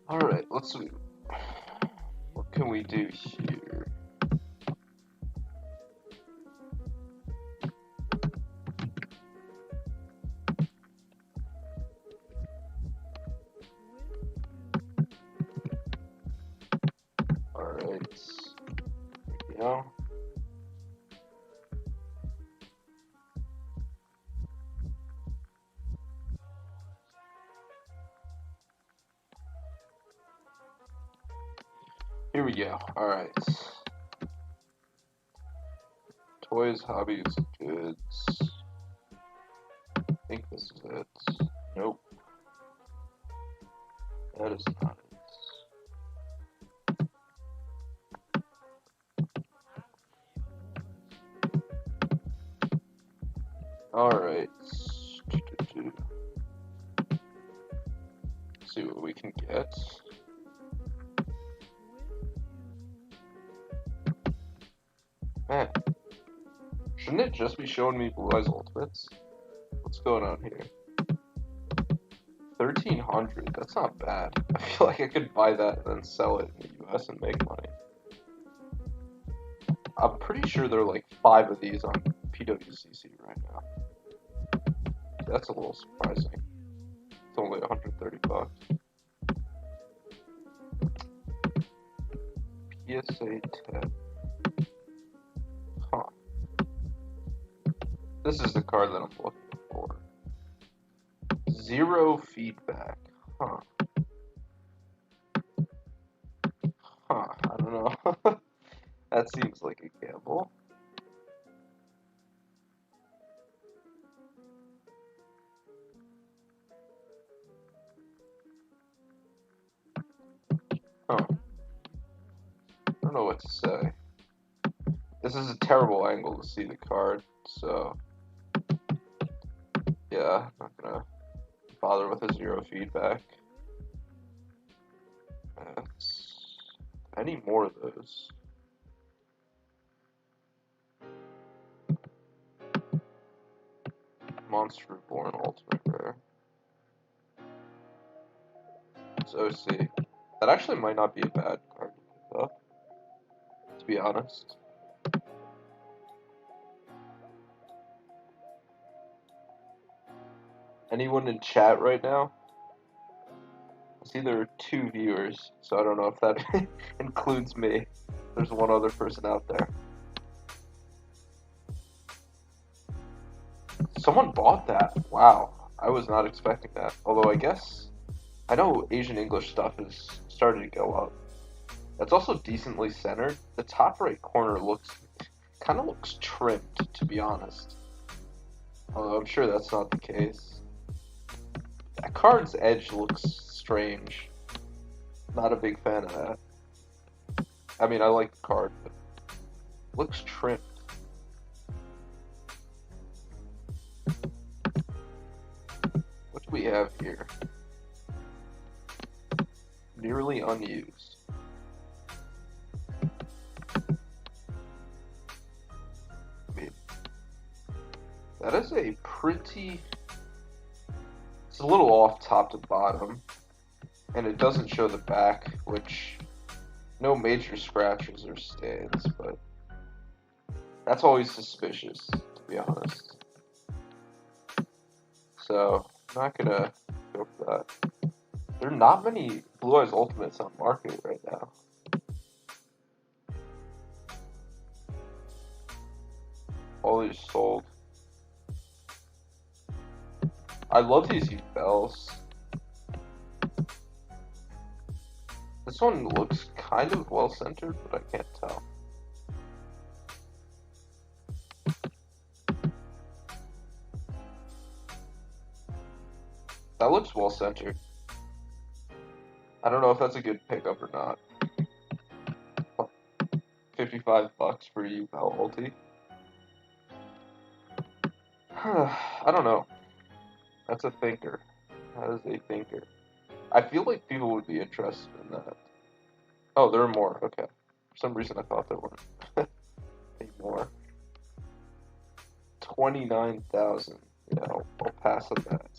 Alright, let's see. What can we do here? Alright. Yeah. Here we go. Alright. Toys, hobbies, goods. I think this is it. Nope. That is not it. Alright. See what we can get. Man, shouldn't it just be showing me Blue Eyes Ultimates? What's going on here? 1,300, that's not bad. I feel like I could buy that and then sell it in the US and make money. I'm pretty sure there are like 5 of these on PWCC right now. That's a little surprising. It's only 130 bucks. PSA 10. Huh. This is the card that I'm looking for. 0 feedback. Huh. Huh, I don't know. That seems like a gamble. Huh. I don't know what to say. This is a terrible angle to see the card, so yeah, I'm not gonna bother with a 0 feedback. I need more of those. Monster Reborn Ultimate Rare. It's OC. That actually might not be a bad card to pick up, to be honest. Anyone in chat right now? I see there are 2 viewers, so I don't know if that includes me. There's one other person out there. Someone bought that. Wow. I was not expecting that. Although I guess I know Asian English stuff is starting to go up. That's also decently centered. The top right corner kind of looks trimmed, to be honest. Although I'm sure that's not the case. That card's edge looks strange. Not a big fan of that. I mean, I like the card, but it looks trimmed. What do we have here? Nearly unused. I mean, that is a pretty... It's a little off top to bottom, and it doesn't show the back, which no major scratches or stains, but that's always suspicious, to be honest. So, I'm not gonna go for that. There are not many Blue Eyes Ultimates on market right now. All these sold. I love these bells. This one looks kind of well centered, but I can't tell. That looks well centered. I don't know if that's a good pickup or not. 55 bucks for you, Bell ulti. I don't know. That's a thinker. That is a thinker. I feel like people would be interested in that. Oh, there are more. Okay. For some reason, I thought there weren't any more. 29,000. Yeah, I'll pass on that.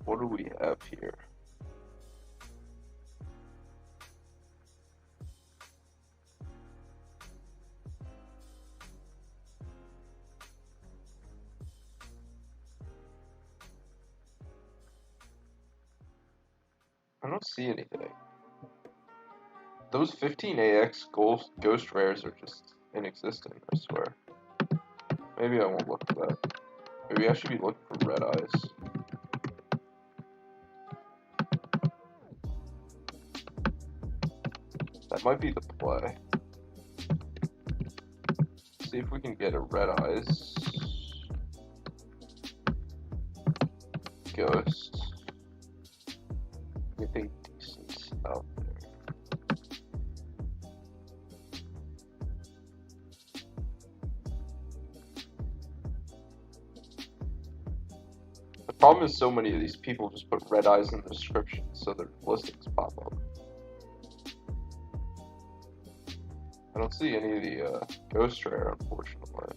what do we have here? I don't see anything. Those 15AX ghost rares are just inexistent, I swear. Maybe I won't look for that. Maybe I should be looking for red eyes. That might be the play. See if we can get a red eyes ghost. Anything decent out there. The problem is so many of these people just put red eyes in the description so their listings pop up. I don't see any of the ghost rare, unfortunately.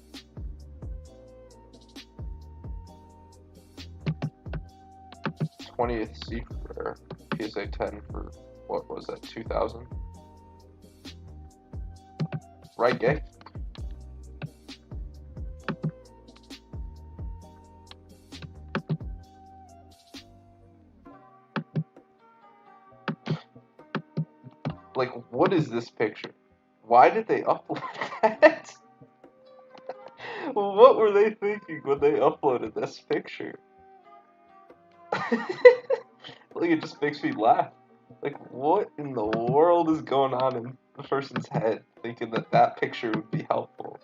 '20th secret rare, PSA 10 for what was that, 2,000? Right, gay? Like, what is this picture? Why did they upload that? What were they thinking when they uploaded this picture? Like, it just makes me laugh. Like, what in the world is going on in the person's head thinking that that picture would be helpful?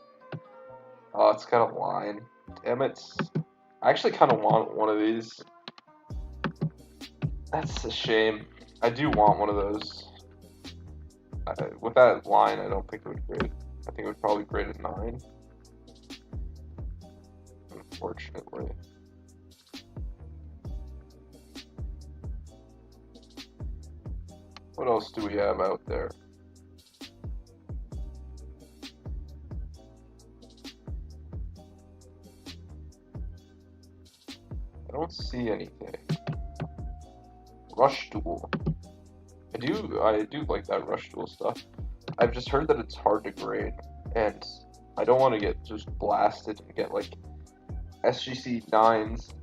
Oh, it's got a line. Damn it. I actually kind of want one of these. That's a shame. I do want one of those. With that line, I don't think it would grade. I think it would probably grade a 9. Unfortunately. What else do we have out there? I don't see anything. Rush Duel. I do like that Rush Duel stuff. I've just heard that it's hard to grade, and I don't want to get just blasted and get like SGC 9s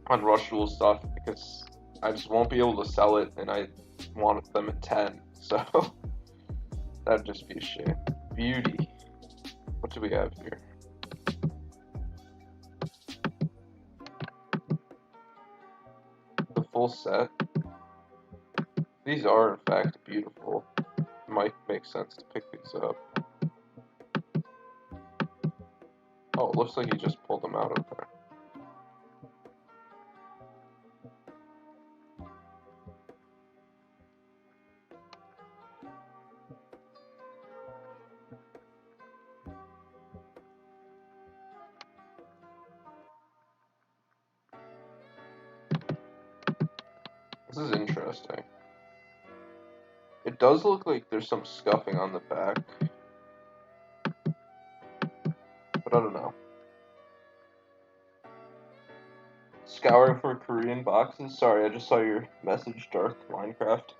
on Rush Duel stuff because I just won't be able to sell it, and I want them at 10, so that'd just be a shame. Beauty. What do we have here? The full set. These are, in fact, beautiful. It might make sense to pick these up. Oh, it looks like he just pulled them out of there. This is interesting. It does look like there's some scuffing on the back, but I don't know. Scouring for Korean boxes? Sorry, I just saw your message, Darth Minecraft.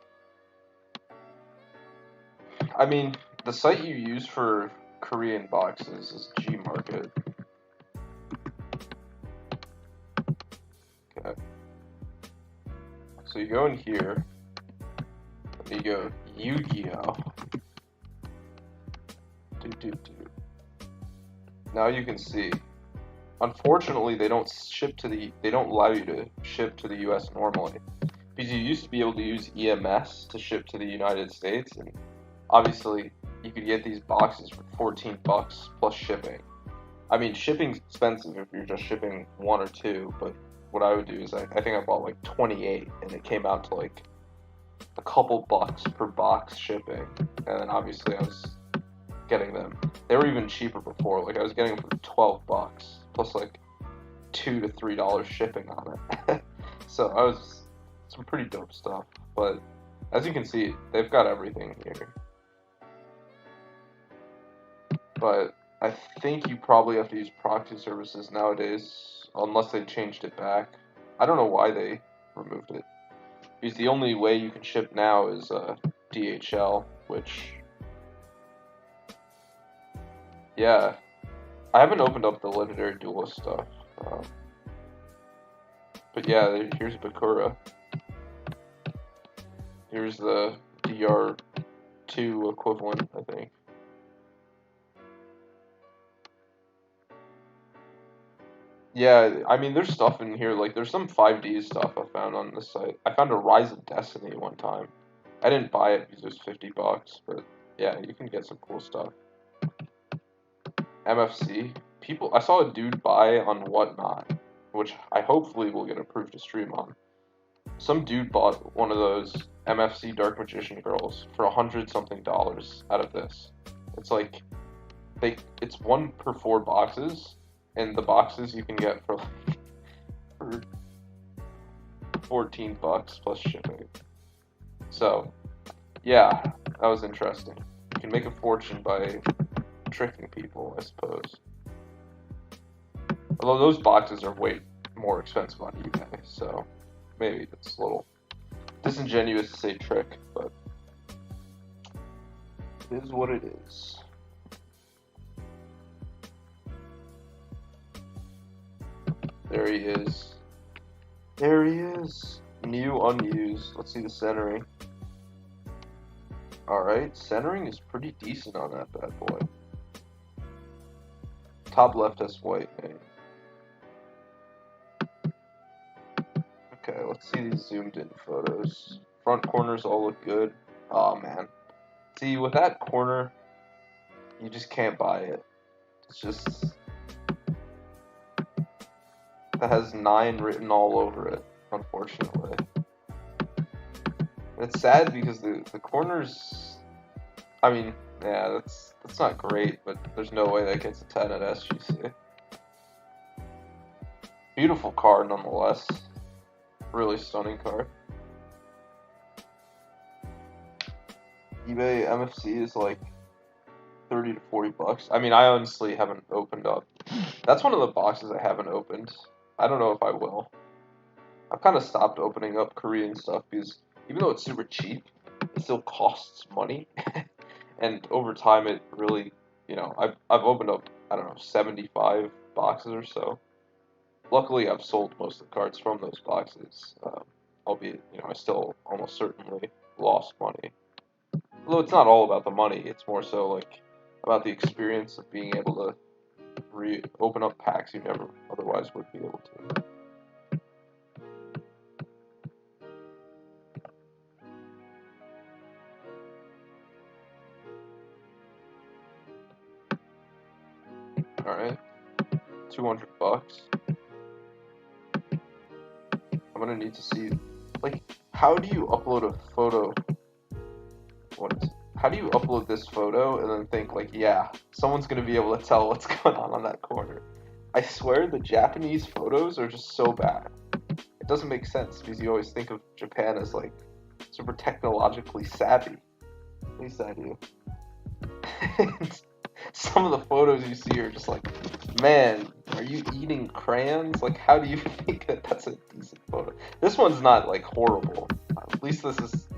I mean, the site you use for Korean boxes is Gmarket. Okay. So you go in here, and you go Yugioh. Now you can see. Unfortunately, they don't allow you to ship to the US normally. Because you used to be able to use EMS to ship to the United States, and obviously you could get these boxes for 14 bucks plus shipping. I mean, shipping's expensive if you're just shipping 1 or 2, but what I would do is I think I bought like 28, and it came out to like a couple bucks per box shipping, and then obviously I was getting them. They were even cheaper before. Like I was getting them for 12 bucks plus like $2 to $3 shipping on it. So I was some pretty dope stuff. But as you can see, they've got everything here. But I think you probably have to use proxy services nowadays, unless they changed it back. I don't know why they removed it. Because the only way you can ship now is DHL, which, yeah, I haven't opened up the Legendary Duelist stuff. But yeah, here's Bakura. Here's the DR2 equivalent, I think. Yeah, I mean, there's stuff in here, like, there's some 5D stuff I found on this site. I found a Rise of Destiny one time. I didn't buy it because it was $50, but yeah, you can get some cool stuff. MFC. I saw a dude buy on Whatnot, which I hopefully will get approved to stream on. Some dude bought one of those MFC Dark Magician girls for $100-something out of this. It's like, it's 1 per 4 boxes, and the boxes you can get for $14 plus shipping. So, yeah, that was interesting. You can make a fortune by tricking people, I suppose. Although those boxes are way more expensive on eBay, so maybe it's a little disingenuous to say trick, but it is what it is. There he is. There he is. New, unused. Let's see the centering. Alright, centering is pretty decent on that bad boy. Top left has white name. Okay, let's see these zoomed in photos. Front corners all look good. Aw, man. See, with that corner, you just can't buy it. It's just... that has 9 written all over it, unfortunately. And it's sad because the corners... I mean, yeah, that's not great, but there's no way that gets a 10 at SGC. Beautiful card, nonetheless. Really stunning card. eBay MFC is like $30 to $40. I mean, I honestly haven't opened up. That's one of the boxes I haven't opened. I don't know if I will. I've kind of stopped opening up Korean stuff because even though it's super cheap, it still costs money. And over time, it really, you know, I've opened up, I don't know, 75 boxes or so. Luckily, I've sold most of the cards from those boxes, albeit, you know, I still almost certainly lost money. Although it's not all about the money, it's more so, like, about the experience of being able to open up packs you never otherwise would be able to. Alright, $200. I'm gonna need to see, like, how do you upload a photo? How do you upload this photo and then think, like, yeah, someone's gonna be able to tell what's going on that corner? I swear the Japanese photos are just so bad. It doesn't make sense because you always think of Japan as, like, super technologically savvy. At least I do. Some of the photos you see are just like, man, are you eating crayons? Like, how do you think that that's a decent photo? This one's not, like, horrible. At least this is,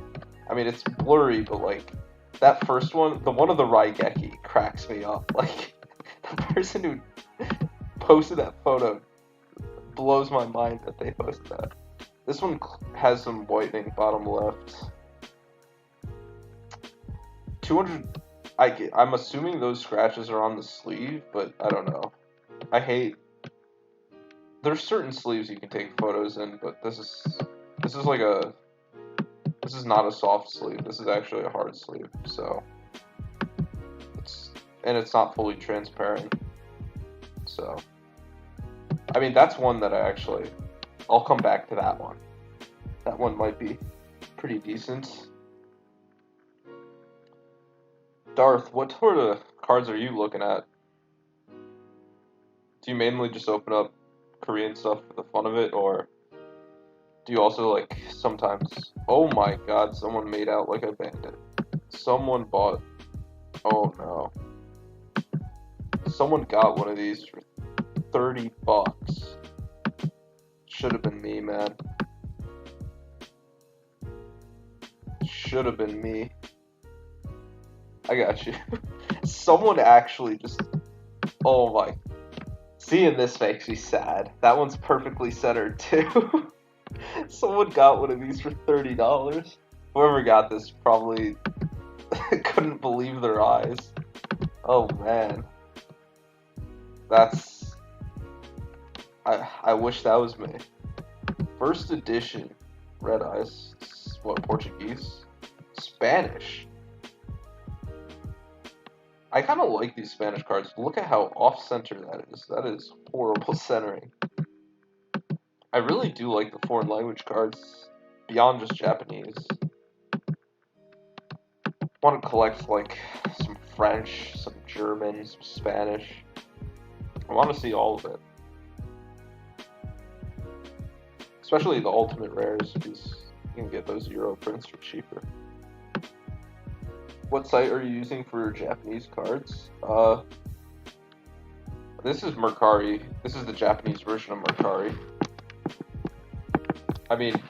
I mean, it's blurry, but, like, that first one, the one of the Raigeki, cracks me up. Like, the person who posted that photo blows my mind that they posted that. This one has some whitening bottom left. 200... I'm assuming those scratches are on the sleeve, but I don't know. There's certain sleeves you can take photos in, but this is not a soft sleeve. This is actually a hard sleeve, so it's not fully transparent. So, I mean, that's one that I'll come back to that one. That one might be pretty decent. Darth, what sort of cards are you looking at? Do you mainly just open up Korean stuff for the fun of it, or do you also, like, sometimes... Oh my god, someone made out like a bandit. Someone bought... Oh no. Someone got one of these for $30. Should have been me, man. should have been me. I got you. Someone actually just... Oh my... Seeing this makes me sad. That one's perfectly centered too. Someone got one of these for $30. Whoever got this probably couldn't believe their eyes. Oh man. That's... I wish that was me. First edition Red Eyes. What, Portuguese? Spanish. I kind of like these Spanish cards. Look at how off-center that is. That is horrible centering. I really do like the foreign language cards beyond just Japanese. I want to collect like some French, some German, some Spanish. I want to see all of it. Especially the ultimate rares, because you can get those Euro prints for cheaper. What site are you using for Japanese cards? This is Mercari. This is the Japanese version of Mercari. I mean,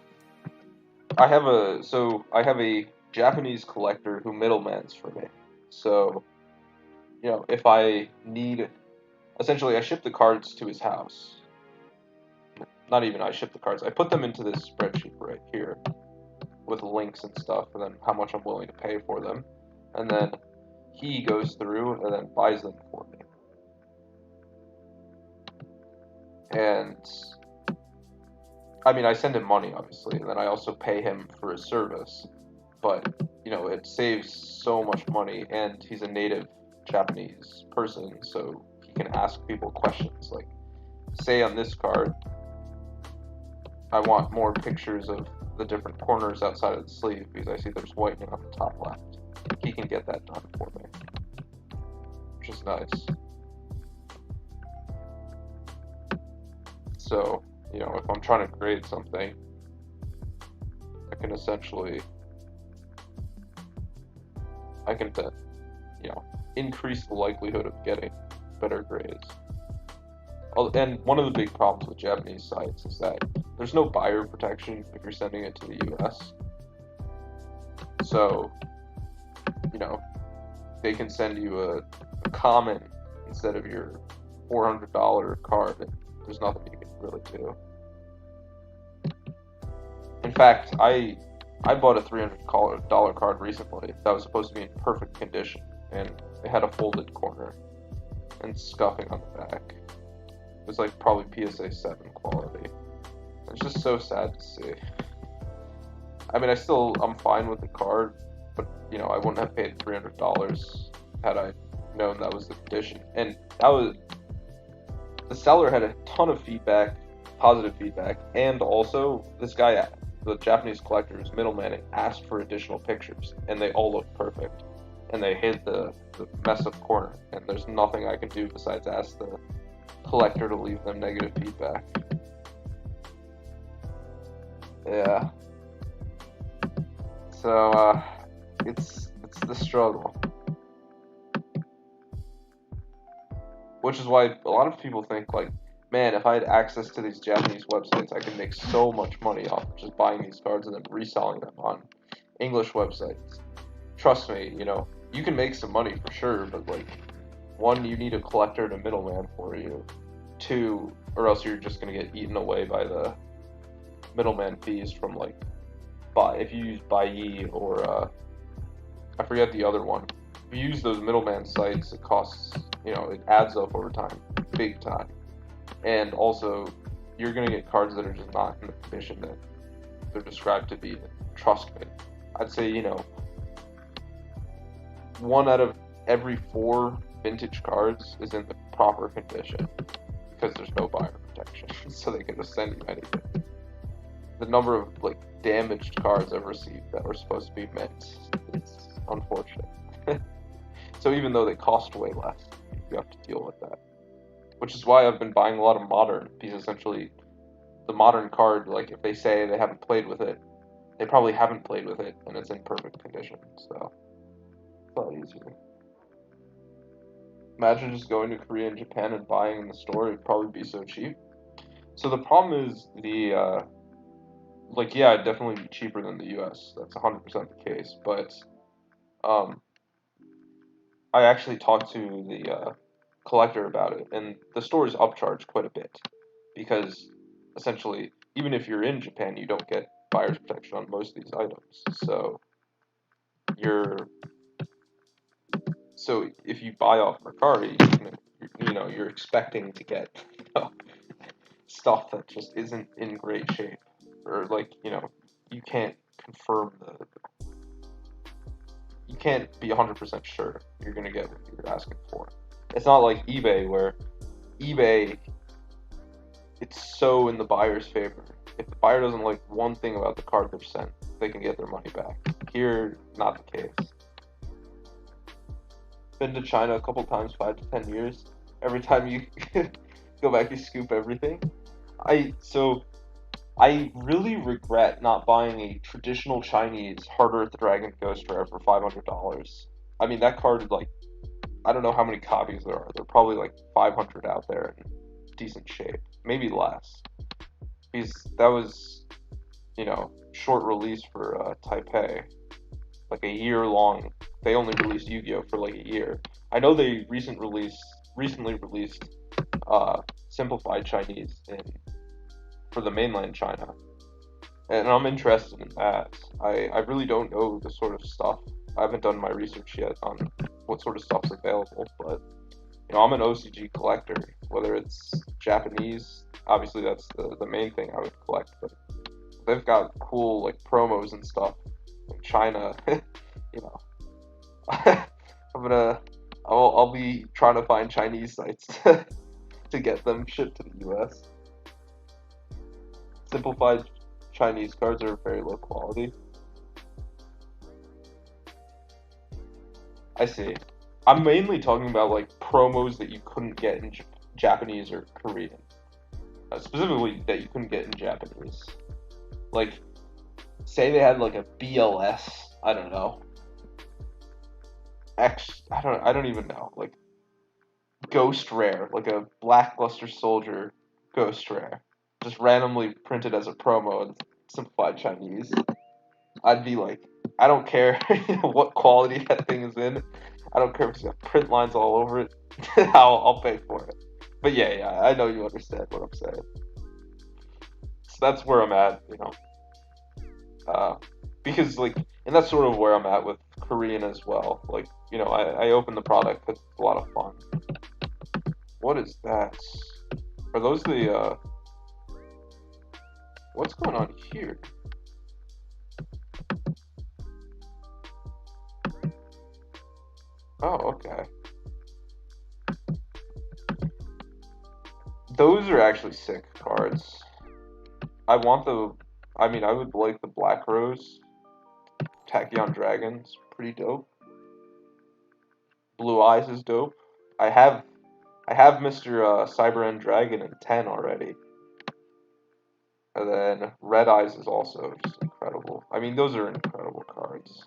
I have a Japanese collector who middlemans for me. So, you know, if I need, essentially I ship the cards to his house. Not even I ship the cards. I put them into this spreadsheet right here with links and stuff, and then how much I'm willing to pay for them. And then he goes through and then buys them for me. And I mean, I send him money, obviously, and then I also pay him for his service. But, you know, it saves so much money, and he's a native Japanese person, so he can ask people questions. Like, say on this card, I want more pictures of the different corners outside of the sleeve because I see there's whitening on the top left. He can get that done for me, which is nice. So, you know, if I'm trying to grade something, I can essentially, you know, increase the likelihood of getting better grades. And one of the big problems with Japanese sites is that there's no buyer protection if you're sending it to the US. So, you know, they can send you a common instead of your $400 card. There's nothing you can really do. In fact, I bought a $300 card recently that was supposed to be in perfect condition, and it had a folded corner and scuffing on the back. It was like probably PSA 7 quality. It's just so sad to see. I mean, I'm fine with the card, but, you know, I wouldn't have paid $300 had I known that was the condition. And the seller had a ton of feedback, positive feedback, and also this guy, the Japanese collector who's middlemaning, asked for additional pictures, and they all looked perfect. And they hid the mess up corner, and there's nothing I can do besides ask the collector to leave them negative feedback. Yeah. So, it's the struggle. Which is why a lot of people think, like, man, if I had access to these Japanese websites, I could make so much money off of just buying these cards and then reselling them on English websites. Trust me, you know, you can make some money for sure, but, like, one, you need a collector and a middleman for you. Two, or else you're just going to get eaten away by the middleman fees from, like, if you use Buyee or, I forget the other one. If you use those middleman sites, it costs, you know, it adds up over time, big time. And also, you're going to get cards that are just not in the condition that they're described to be in. Trust me. I'd say, you know, 1 out of every 4 vintage cards is in the proper condition because there's no buyer protection, so they can just send you anything. The number of, like, damaged cards I've received that were supposed to be mint is unfortunate. So even though they cost way less, you have to deal with that. Which is why I've been buying a lot of modern, because essentially the modern card, like, if they say they haven't played with it, they probably haven't played with it, and it's in perfect condition, so it's a lot easier. Imagine just going to Korea and Japan and buying in the store, it'd probably be so cheap. So the problem is the like, yeah, it'd definitely be cheaper than the US. That's 100% the case. But um, I actually talked to the collector about it, and the store is upcharged quite a bit because essentially, even if you're in Japan, you don't get buyer's protection on most of these items. You're so if you buy off Mercari, you're expecting to get stuff that just isn't in great shape, or like you can't confirm you can't be 100% sure you're gonna get what you're asking for. It's not like eBay where eBay it's so in the buyer's favor. If the buyer doesn't like one thing about the card they're sent, they can get their money back. Here, not the case. Been to China a couple times, 5 to 10 years. Every time you go back, you scoop everything. I really regret not buying a traditional Chinese Heart Earth Dragon Ghost Rare for $500. I mean, that card, like, I don't know how many copies there are. There are probably like 500 out there in decent shape. Maybe less. Because that was, short release for Taipei. Like a year long. They only released Yu-Gi-Oh! For like a year. I know they recently released simplified Chinese for the mainland China. And I'm interested in that. I really don't know the sort of stuff. I haven't done my research yet on what sort of stuff's available, but I'm an OCG collector. Whether it's Japanese, obviously that's the main thing I would collect, but they've got cool like promos and stuff. Like China, I'll be trying to find Chinese sites to get them shipped to the US. Simplified Chinese cards are very low quality. I see. I'm mainly talking about like promos that you couldn't get in Japanese or Korean. Specifically that you couldn't get in Japanese. Like, say they had like a BLS, I don't know. I don't even know. Like Ghost Rare, like a Blackluster Soldier Ghost Rare, just randomly printed as a promo in simplified Chinese. I'd be like, I don't care what quality that thing is in. I don't care if it's got print lines all over it. I'll pay for it. But yeah, I know you understand what I'm saying. So that's where I'm at, because like, and that's sort of where I'm at with Korean as well. Like, I open the product, it's a lot of fun. What is that? Are those the what's going on here? Oh, okay. Those are actually sick cards. I would like the Black Rose. Tachyon Dragon's pretty dope. Blue Eyes is dope. I have Mr. Cyber End Dragon in 10 already. And then Red Eyes is also just incredible. I mean, those are incredible cards.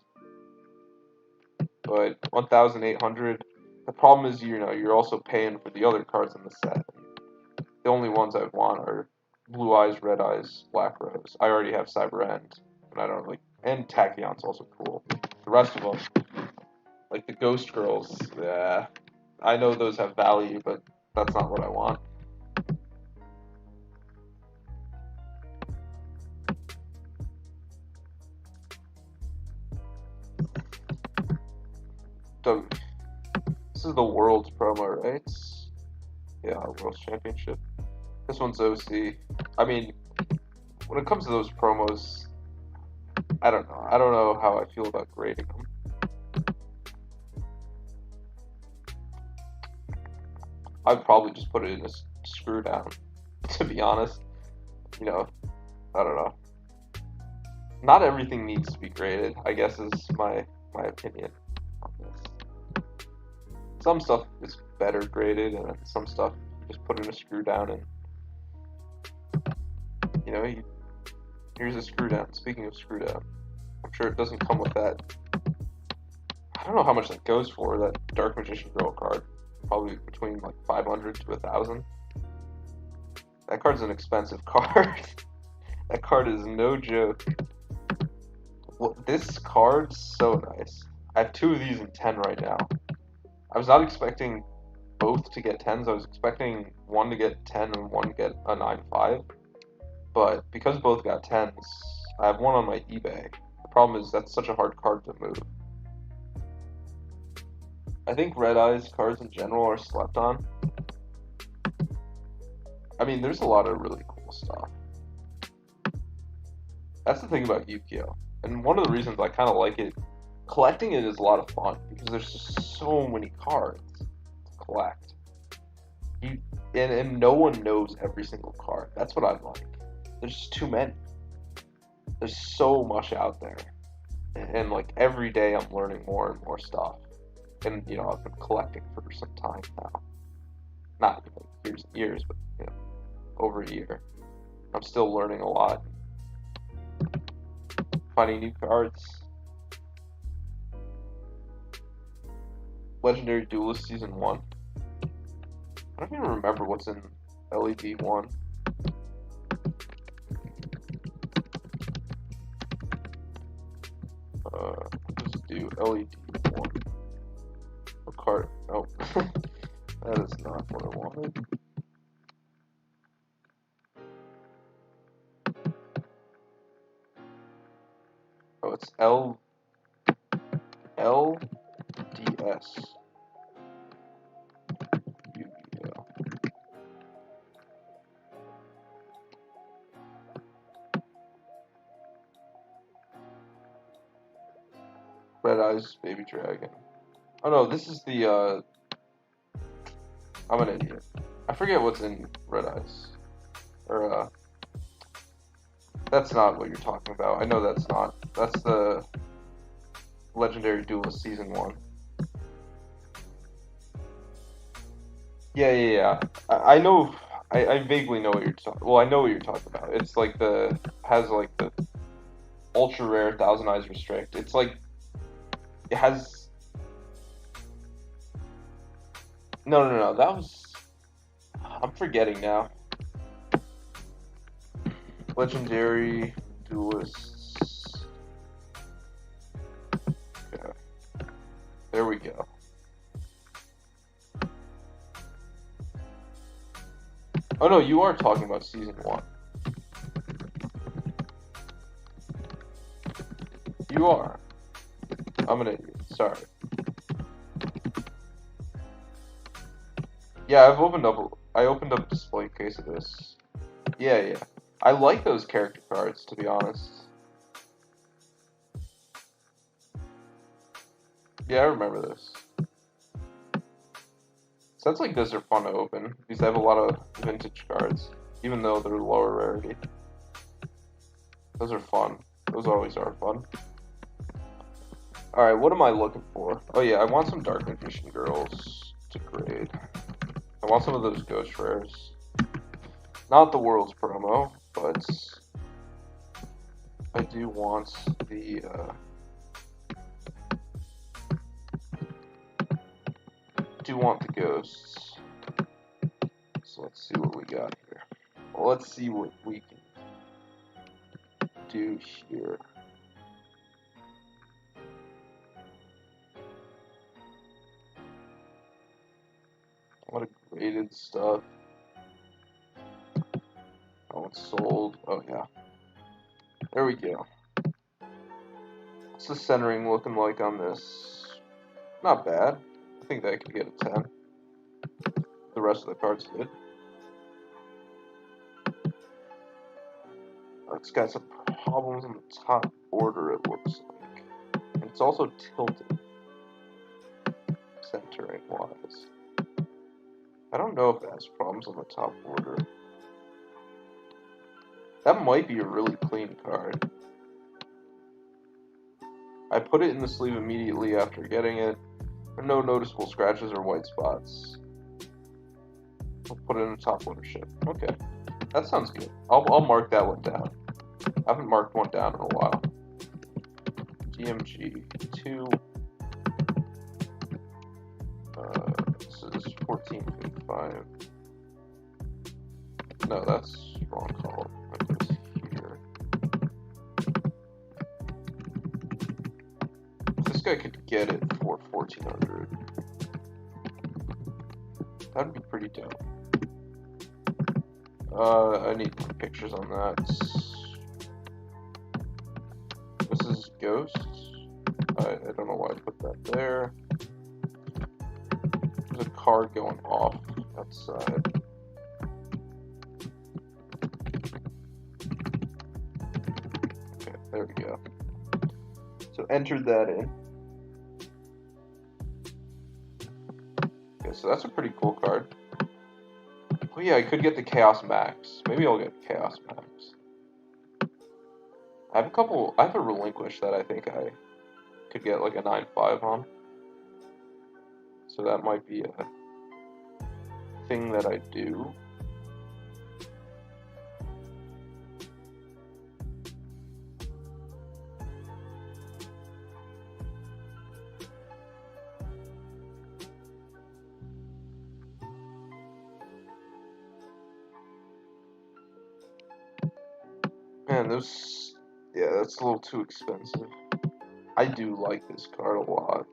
But 1,800. The problem is, you're also paying for the other cards in the set. The only ones I want are Blue Eyes, Red Eyes, Black Rose. I already have Cyber End, and I don't really. And Tachyon's also cool. The rest of them, like the Ghost Girls, yeah, I know those have value, but that's not what I want. So, this is the World's promo, right? Yeah, World's Championship. This one's OC. I mean, when it comes to those promos, I don't know. I don't know how I feel about grading them. I'd probably just put it in a screw down, to be honest. I don't know. Not everything needs to be graded, I guess is my opinion on this. Some stuff is better graded, and then some stuff you just put in a screw down and here's a screw down. Speaking of screw down, I'm sure it doesn't come with that. I don't know how much that goes for, that Dark Magician Girl card. Probably between like 500 to 1,000. That card's an expensive card. That card is no joke. Well, this card's so nice. I have 2 of these in 10 right now. I was not expecting both to get 10s. I was expecting one to get 10 and one to get a 9-5. But because both got 10s, I have one on my eBay. The problem is that's such a hard card to move. I think Red Eyes cards in general are slept on. I mean, there's a lot of really cool stuff. That's the thing about Yugioh. And one of the reasons I kind of like it, collecting it is a lot of fun because there's just so many cards to collect. And no one knows every single card. That's what I like. There's just too many. There's so much out there. And like every day I'm learning more and more stuff. And you know, I've been collecting for some time now. Not even years and years, but you know, over a year. I'm still learning a lot. Finding new cards. Legendary Duelist Season 1. I don't even remember what's in LED 1. Just do LED 1. What card? Oh, that is not what I wanted. Oh, it's LDS. Yugioh. Red Eyes Baby Dragon. Oh no, this is the I'm an idiot. I forget what's in Red Eyes. Or that's not what you're talking about. I know that's not. That's the Legendary Duelist Season 1. Yeah. I know. I vaguely know what you're talking. Well, I know what you're talking about. It's like has like the ultra rare Thousand Eyes Restrict. It's like it has. No. That was. I'm forgetting now. Legendary Duelists. Yeah. There we go. Oh no, you are talking about Season 1. You are. I'm an idiot. Sorry. Yeah, I opened up a display case of this. Yeah. I like those character cards, to be honest. Yeah, I remember this. Sets like this are fun to open, because they have a lot of vintage cards, even though they're lower rarity. Those are fun. Those always are fun. Alright, what am I looking for? Oh yeah, I want some Dark Magician Girls to grade. I want some of those Ghost Rares. Not the World's promo, but I do want the ghosts. So let's see what we got here. Well, let's see what we can do here. What a graded stuff. Oh, it's sold. Oh, yeah. There we go. What's the centering looking like on this? Not bad. I think that could get a 10. The rest of the cards did. It's got some problems on the top border, it looks like. And it's also tilted, centering wise. I don't know if it has problems on the top border. That might be a really clean card. I put it in the sleeve immediately after getting it. There are no noticeable scratches or white spots. I'll put it in the top ownership. Okay, that sounds good. I'll mark that one down. I haven't marked one down in a while. DMG 2. This is 1455. No, that's wrong column. That goes here. guy could get it for 1400. That'd be pretty dope. I need pictures on that. This is Ghost. I don't know why I put that there. There's a car going off outside. Okay, there we go. So entered that in. Okay, so that's a pretty cool card. Oh yeah, I could get the Chaos Max. Maybe I'll get Chaos Max. I have a Relinquish that I think I could get like a 9/5 on. So that might be a thing that I do. Man, yeah, that's a little too expensive. I do like this card a lot.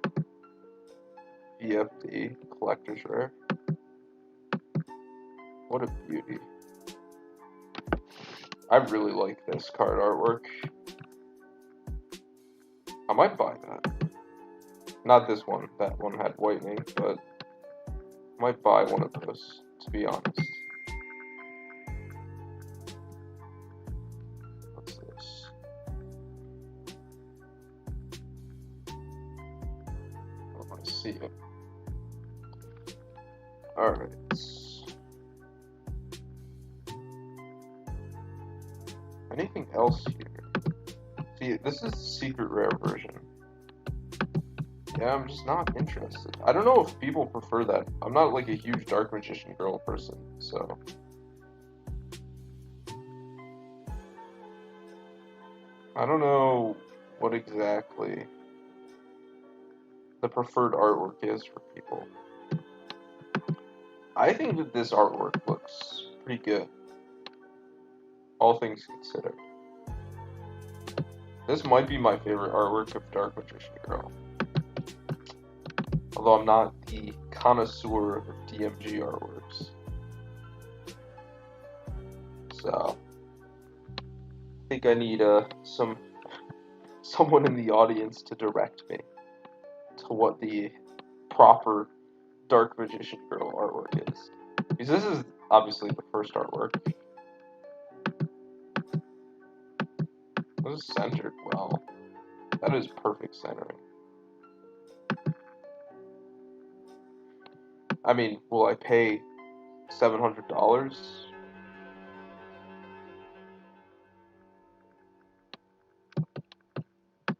VFD, Collector's Rare. What a beauty. I really like this card artwork. I might buy that. Not this one, that one had whitening, but I might buy one of those, to be honest. What's this? Oh, I see it. Alright. Anything else here? See, this is the secret rare version. Yeah, I'm just not interested. I don't know if people prefer that. I'm not like a huge Dark Magician Girl person, so. I don't know what exactly the preferred artwork is for people. I think that this artwork looks pretty good, all things considered. This might be my favorite artwork of Dark Magician Girl. Although I'm not the connoisseur of DMG artworks. So, I think I need someone in the audience to direct me to what the proper Dark Magician Girl artwork is. Because this is obviously the first artwork. This is centered well. That is perfect centering. I mean, will I pay $700?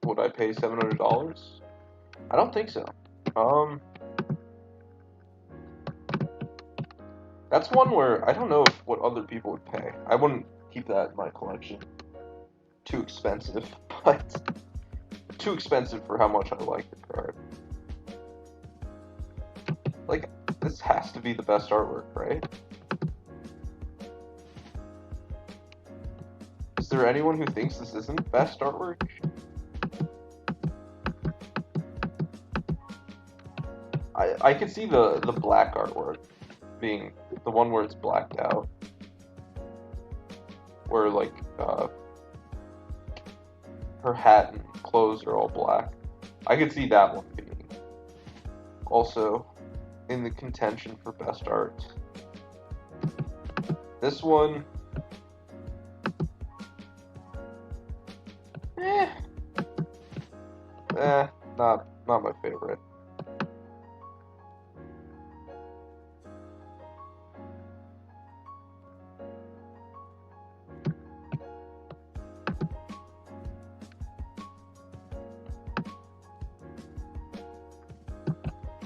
Would I pay $700? I don't think so. That's one where I don't know what other people would pay. I wouldn't keep that in my collection. Too expensive, but too expensive for how much I like the card. Like, this has to be the best artwork, right? Is there anyone who thinks this isn't best artwork? I could see the black artwork being the one where it's blacked out. Where, like, her hat and clothes are all black. I could see that one being also in the contention for best art. This one, not my favorite.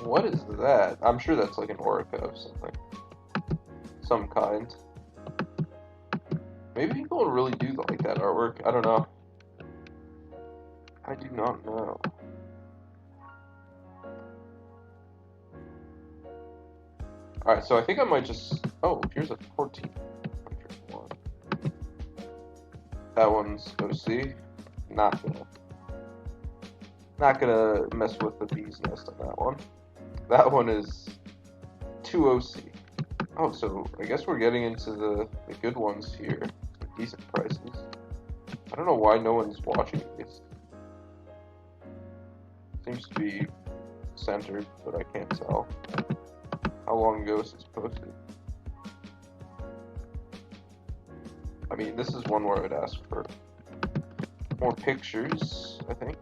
What is that? I'm sure that's like an Orica of something. Some kind. Maybe people really do like that artwork. I don't know. I do not know. Alright, so I think I might just... Oh, here's a 1400 one. That one's OC. Not good. Not gonna mess with the bee's nest on that one. That one is 2 OC. Oh, so I guess we're getting into the good ones here. Decent prices. I don't know why no one's watching these. Seems to be centered, but I can't tell how long ago this is posted. I mean, this is one where I would ask for more pictures, I think.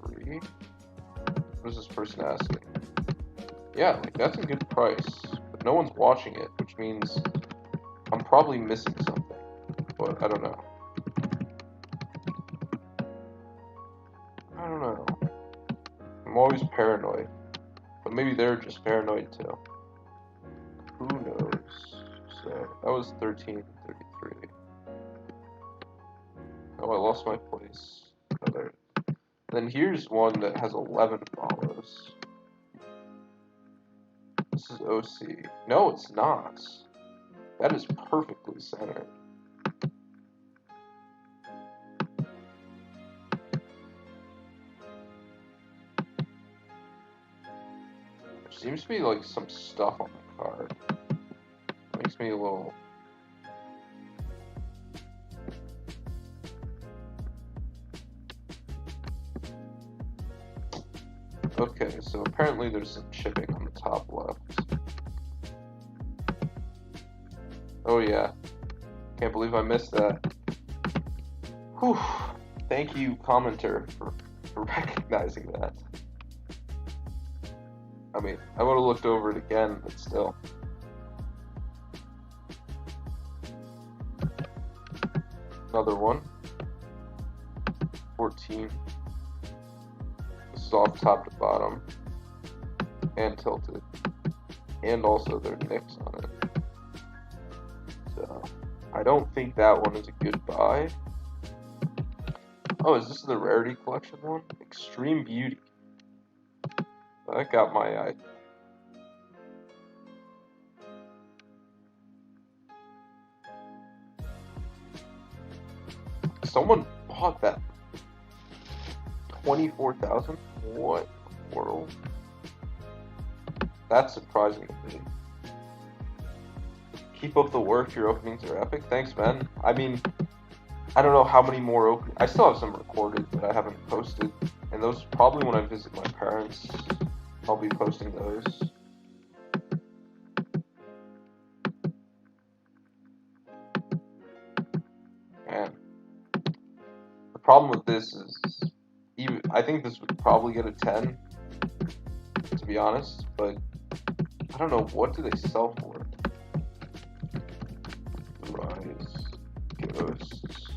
3. What is this person asking? Yeah, like that's a good price, but no one's watching it, which means I'm probably missing something, but I don't know. I don't know. I'm always paranoid, but maybe they're just paranoid too. Who knows? So that was 1333. Oh, I lost my place. Oh, there. Then here's one that has 11 follows. This is OC. No, it's not. That is perfectly centered. There seems to be like some stuff on the card. Makes me a little... Okay, so apparently there's some chipping on the top left. Oh yeah. Can't believe I missed that. Whew. Thank you, commenter, for recognizing that. I mean, I would have looked over it again, but still. Another one. 14. This is off top to bottom. And tilted. And also there are nicks on it. So, I don't think that one is a good buy. Oh, is this the Rarity Collection one? Extreme Beauty. That got my eye. Someone bought that. 24,000? What in the world? That's surprising to me. Keep up the work, your openings are epic. Thanks, man. I mean, I don't know how many more openings. I still have some recorded, but I haven't posted. And those, probably when I visit my parents, I'll be posting those. Man. The problem with this is, even I think this would probably get a 10, to be honest, but I don't know, what do they sell for it? Rise, Ghosts.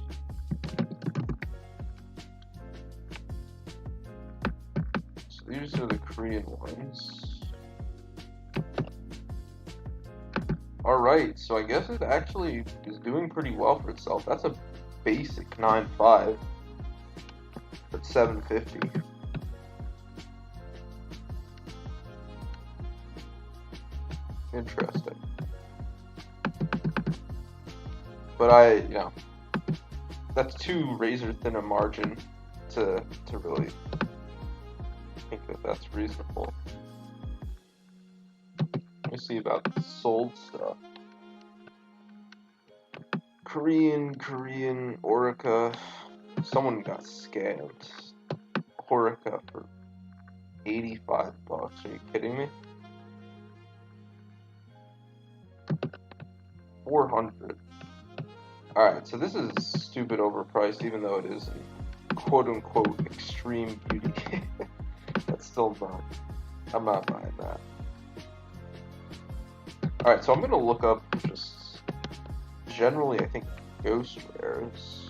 So these are the Korean ones. Alright, so I guess it actually is doing pretty well for itself. That's a basic 9.5 at 750. Interesting. But that's too razor thin a margin to really think that that's reasonable. Let me see about the sold stuff. Korean, Orica. Someone got scammed. Orica for $85. Are you kidding me? 400. Alright, so this is stupid overpriced, even though it is a quote-unquote extreme beauty. That's still not. I'm not buying that. Alright, so I'm going to look up just generally, I think, ghost rares.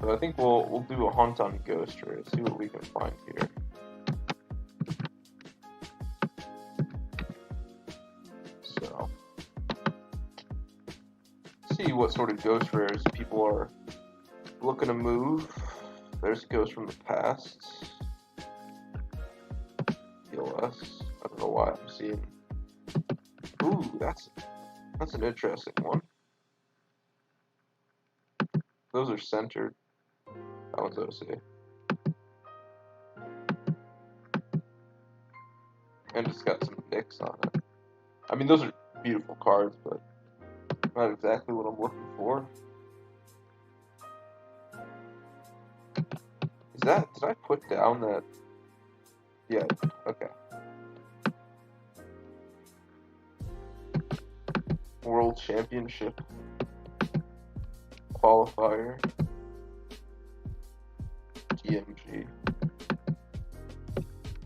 So I think we'll do a hunt on ghost rares, see what we can find here. So, see what sort of ghost rares people are looking to move. There's ghosts from the past. PLS. I don't know why I'm seeing. Ooh, that's an interesting one. Those are centered. That one's OC. And it's got some nicks on it. I mean, those are beautiful cards, but not exactly what I'm looking for. Is that, did I put down that? Yeah, okay. World Championship qualifier. GMG.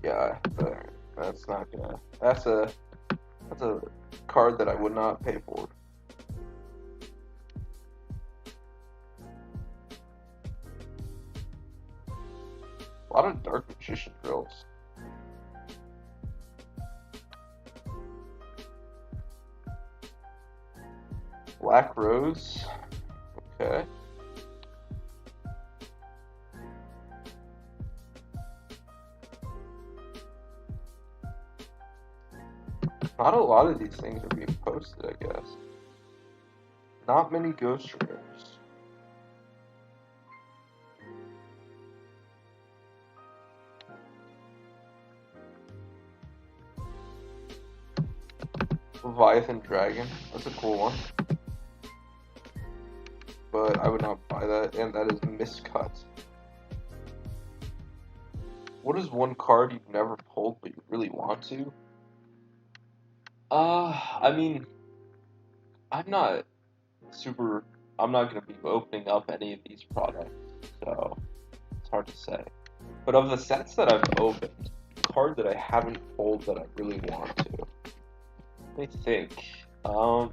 Yeah, that's not gonna. That's a card that I would not pay for. A lot of Dark Magician drills. Black Rose. Okay. Not a lot of these things are being posted, I guess. Not many ghost rares. Leviathan Dragon. That's a cool one. But I would not buy that, and that is miscut. What is one card you've never pulled but you really want to? I mean, I'm not gonna be opening up any of these products, so it's hard to say. But of the sets that I've opened, the card that I haven't pulled that I really want to. Let me think. I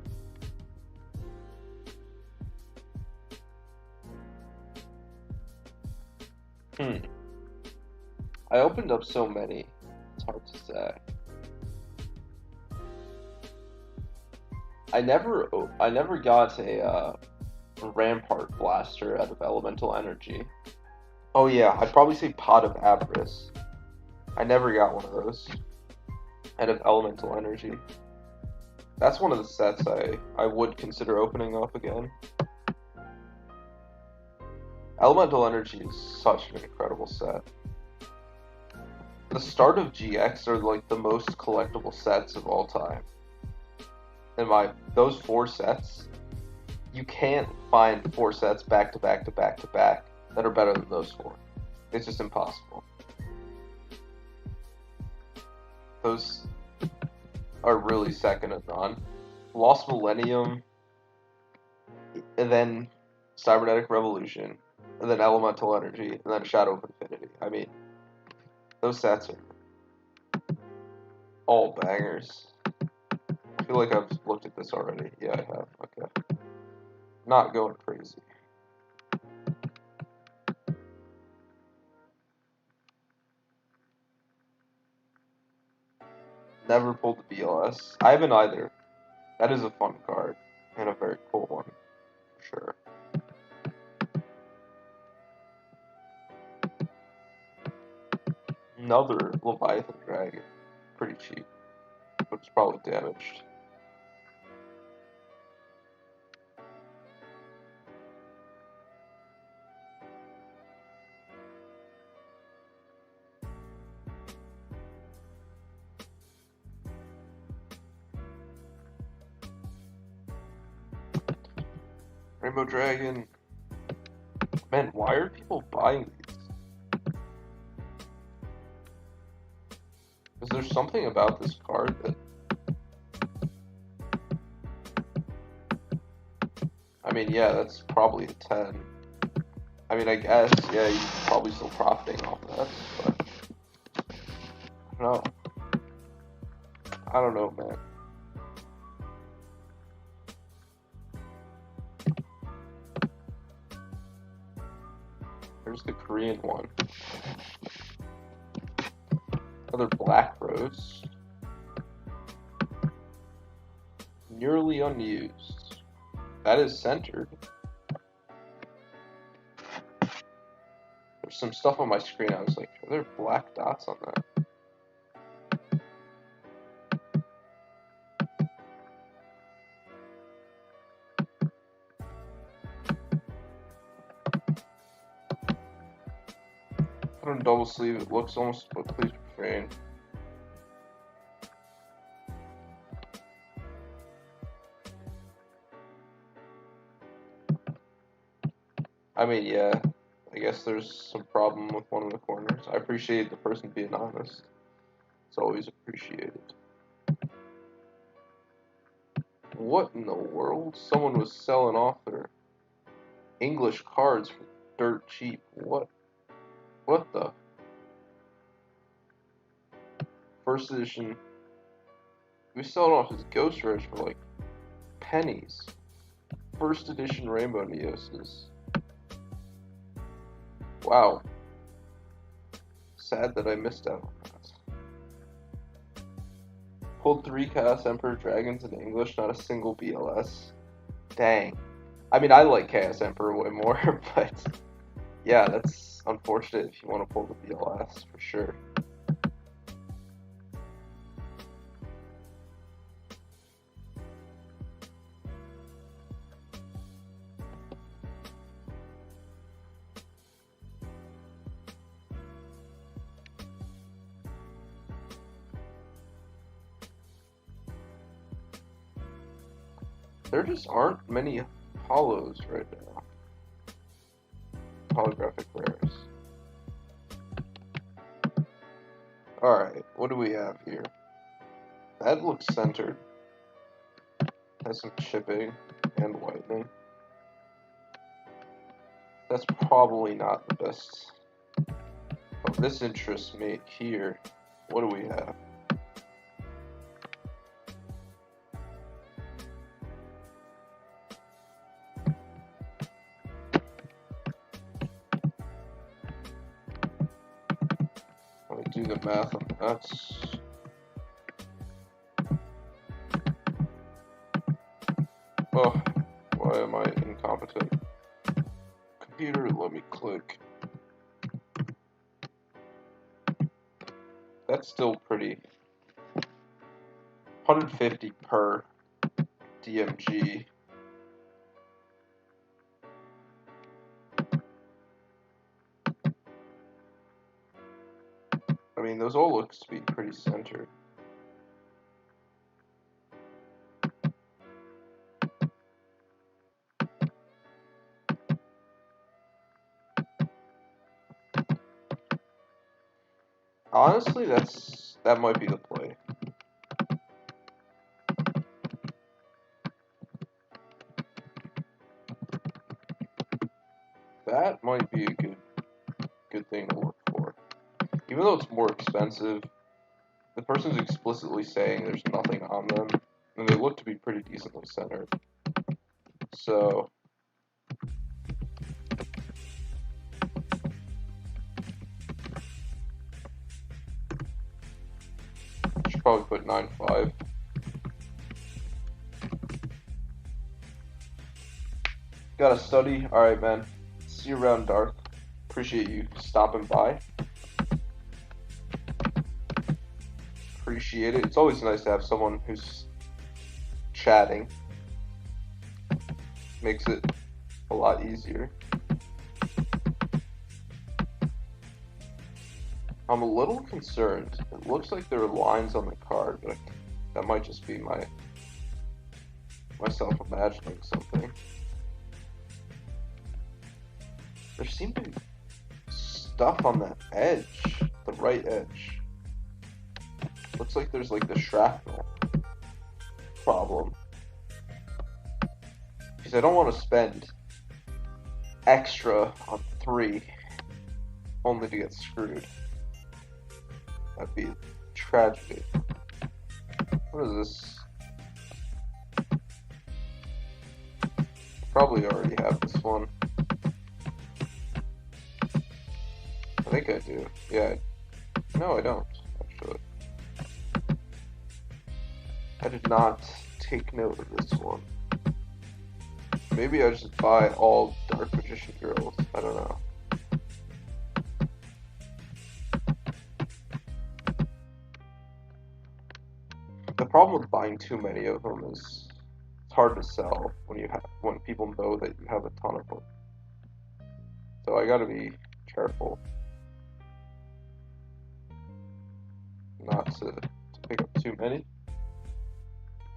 opened up so many, it's hard to say. I never got a Rampart Blaster out of Elemental Energy. Oh yeah, I'd probably say Pot of Avarice. I never got one of those out of Elemental Energy. That's one of the sets I would consider opening up again. Elemental Energy is such an incredible set. The start of GX are like the most collectible sets of all time. Those 4 sets, you can't find 4 sets back to back to back to back that are better than those 4. It's just impossible. Those are really second to none. Lost Millennium, and then Cybernetic Revolution, and then Elemental Energy, and then Shadow of Infinity. I mean, those sets are all bangers. I feel like I've looked at this already. Yeah, I have. Okay. Not going crazy. Never pulled the BLS. I haven't either. That is a fun card. And a very cool one. For sure. Another Leviathan Dragon. Pretty cheap. But it's probably damaged. Rainbow Dragon. Man, why are people buying these? Is there something about this card that... I mean, yeah, that's probably a 10. I mean, I guess, yeah, you're probably still profiting off that, but... I don't know. I don't know, man. There's the Korean one. Another Black Rose. Nearly unused. That is centered. There's some stuff on my screen. I was like, are there black dots on that? Put on double sleeve. It looks almost, but please refrain. I mean, yeah, I guess there's some problem with one of the corners. I appreciate the person being honest. It's always appreciated. What in the world? Someone was selling off their English cards for dirt cheap. What? What the? First edition. We selling off his Ghost Rares for like pennies. First edition Rainbow Neoses. Wow. Sad that I missed out on that. Pulled 3 Chaos Emperor Dragons in English, not a single BLS. Dang. I mean, I like Chaos Emperor way more, but yeah, that's unfortunate if you want to pull the BLS, for sure. There just aren't many hollows right now. Holographic rares. Alright, what do we have here? That looks centered. Has some chipping and whitening. That's probably not the best. But this interests me here. What do we have? Do the math on that. Oh, why am I incompetent? Computer, let me click. That's still pretty. 150 per DMG. I mean, those all look to be pretty centered. Honestly, that might be the play. That might be a good thing to look for. Even though it's more expensive, the person's explicitly saying there's nothing on them, and they look to be pretty decently centered. So, should probably put 9.5. Got a study? Alright, man. See you around dark. Appreciate you stopping by. Appreciate it. It's always nice to have someone who's chatting. Makes it a lot easier. I'm a little concerned. It looks like there are lines on the card, but that might just be myself imagining something. There seemed to be stuff on that edge, the right edge. Looks like there's like the shrapnel problem. Because I don't want to spend extra on 3 only to get screwed. That'd be a tragedy. What is this? Probably already have this one. I think I do. Yeah. No, I don't, actually. I did not take note of this one. Maybe I just buy all Dark Magician Girls. I don't know. The problem with buying too many of them is it's hard to sell when people know that you have a ton of them. So I gotta be careful. not to pick up too many.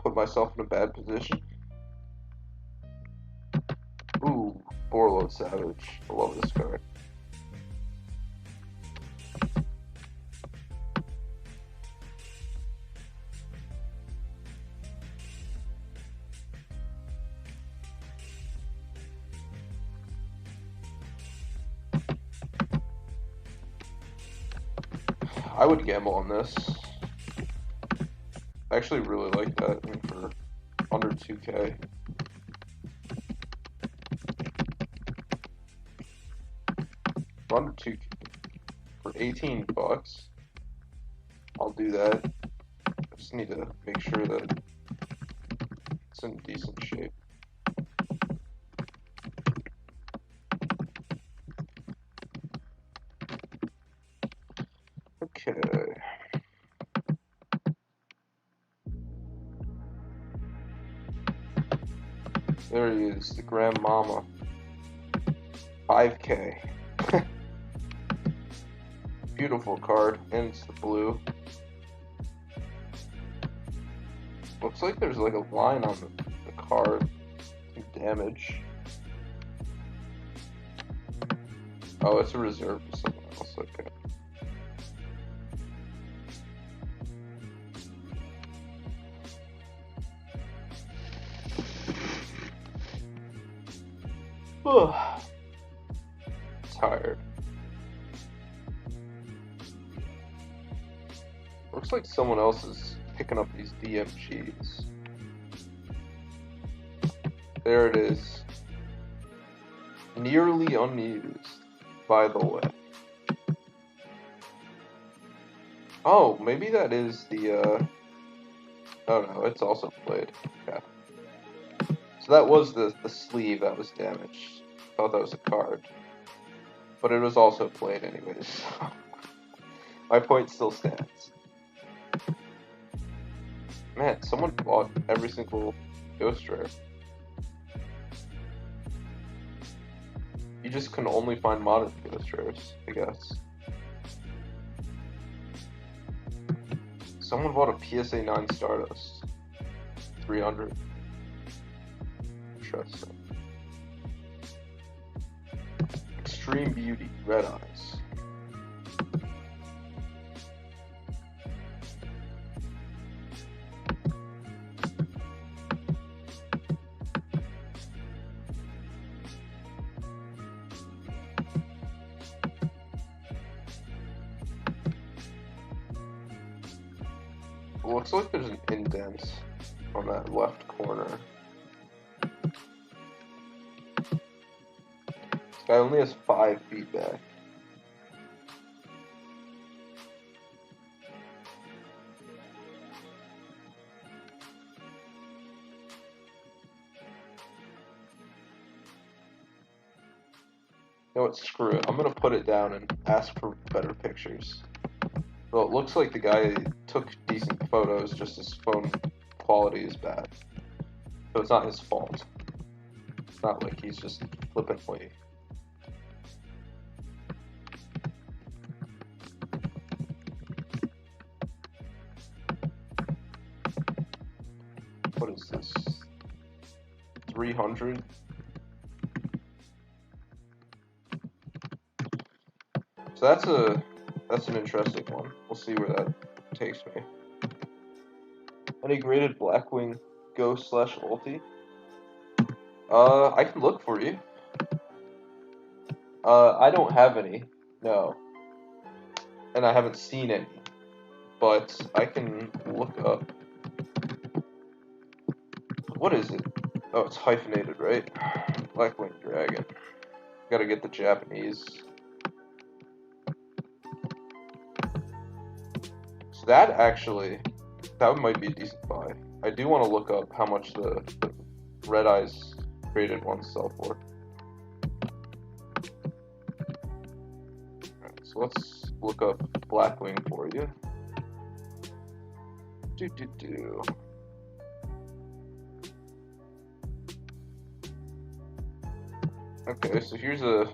Put myself in a bad position. Ooh, Borload Savage. I love this card. I would gamble on this. I actually really like that. I mean, for under 2K. For under 2K. For 18 bucks. I'll do that. I just need to make sure that it's in decent shape. Okay. There he is, the Grandmama. 5K. Beautiful card, and it's the blue. Looks like there's like a line on the card. Some damage. Oh, it's a reserve for someone else. Okay. Tired. Looks like someone else is picking up these DMGs. There it is. Nearly unused, by the way. Oh, maybe that is the, oh no, it's also played. Okay. So that was the sleeve that was damaged. Thought that was a card. But it was also played anyways. My point still stands. Man, someone bought every single Ghost Rare. You just can only find modern Ghost Rares, I guess. Someone bought a PSA 9 Stardust. 300. Interesting. Extreme Beauty, Red Eyes. It looks like there's an indent on that left corner. This guy only has 5 feedback. You know what, screw it. I'm gonna put it down and ask for better pictures. Well, it looks like the guy took decent photos, just his phone quality is bad. So it's not his fault. It's not like he's just flippantly. What is this? 300? So that's an interesting one. We'll see where that takes me. Any graded Blackwing Ghost / Ulti? I can look for you. I don't have any. No. And I haven't seen any. But I can look up. What is it? Oh, it's hyphenated, right? Blackwing Dragon. Gotta get the Japanese. So that actually, that might be a decent buy. I do want to look up how much the Red Eyes graded ones sell for. Alright, so let's look up Blackwing for you. Okay, so here's a